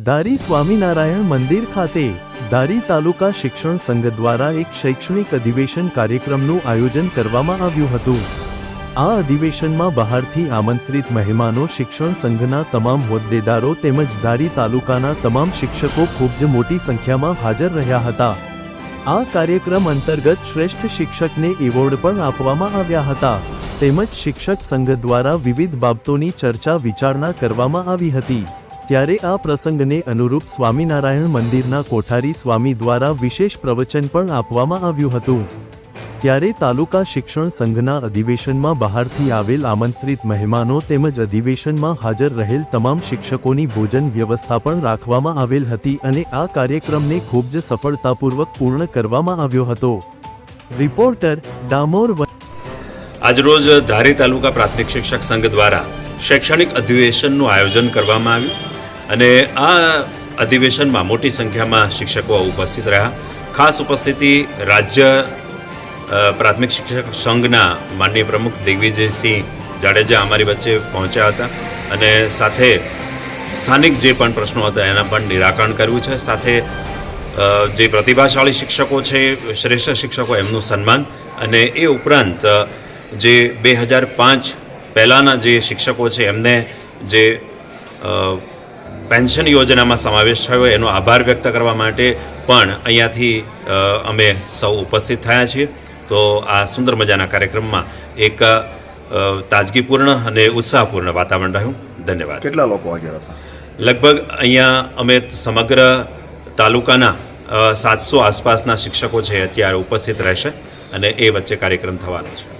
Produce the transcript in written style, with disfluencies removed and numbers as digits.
ધારી સ્વામિનારાયણ મંદિર ખાતે ધારી તાલુકા શિક્ષણ સંઘ દ્વારા એક શૈક્ષણિક અધિવેશન કાર્યક્રમનું આયોજન કરવામાં આવ્યું હતું। આ અધિવેશનમાં બહારથી આમંત્રિત મહેમાનો, શિક્ષણ સંઘના તમામ હોદ્દેદારો તેમજ ધારી તાલુકાના તમામ શિક્ષકો ખૂબ જ મોટી સંખ્યામાં હાજર રહ્યા હતા। આ કાર્યક્રમ અંતર્ગત શ્રેષ્ઠ શિક્ષકને એવોર્ડ પણ આપવામાં આવ્યા હતા તેમજ શિક્ષક સંઘ દ્વારા વિવિધ બાબતોની ચર્ચા વિચારણા કરવામાં આવી હતી। ત્યારે આ પ્રસંગને અનુરૂપ સ્વામિનારાયણ મંદિરના કોઠારી સ્વામી દ્વારા વિશેષ પ્રવચન પણ આપવામાં આવ્યું હતું। ત્યારે તાલુકા શિક્ષણ સંઘના અધિવેશનમાં બહારથી આવેલ આમંત્રિત મહેમાનો તેમજ અધિવેશનમાં હાજર રહેલ તમામ શિક્ષકોની ભોજન વ્યવસ્થા પણ રાખવામાં આવેલ હતી અને આ કાર્યક્રમને ખૂબ જ સફળતાપૂર્વક પૂર્ણ કરવામાં આવ્યો હતો। રિપોર્ટર ડામોર। આજરોજ ધારી તાલુકા પ્રાથમિક શિક્ષક સંઘ દ્વારા શૈક્ષણિક અધિવેશનનું આયોજન કરવામાં આવ્યું અને આ અધિવેશનમાં મોટી સંખ્યામાં શિક્ષકો ઉપસ્થિત રહ્યા। ખાસ ઉપસ્થિતિ રાજ્ય પ્રાથમિક શિક્ષક સંઘના માનનીય પ્રમુખ દિગ્વિજયસિંહ જાડેજા અમારી વચ્ચે પહોંચ્યા હતા અને સાથે સ્થાનિક જે પણ પ્રશ્નો હતા એના પણ નિરાકરણ કર્યું છે। સાથે જે પ્રતિભાશાળી શિક્ષકો છે, શ્રેષ્ઠ શિક્ષકો, એમનું સન્માન અને એ ઉપરાંત જે 2005 પહેલાંના જે શિક્ષકો છે એમને જે પેન્શન યોજનામાં સમાવેશ થયો એનો આભાર વ્યક્ત કરવા માટે પણ અહીંયાથી અમે સૌ ઉપસ્થિત થયા છીએ। તો આ સુંદર મજાના કાર્યક્રમમાં એક તાજગીપૂર્ણ અને ઉત્સાહપૂર્ણ વાતાવરણ રહ્યું। ધન્યવાદ। કેટલા લોકો હાજર હતા? લગભગ અહીંયા અમે સમગ્ર તાલુકાના 700 આસપાસના શિક્ષકો છે અત્યારે ઉપસ્થિત રહેશે અને એ વચ્ચે કાર્યક્રમ થવાનો છે।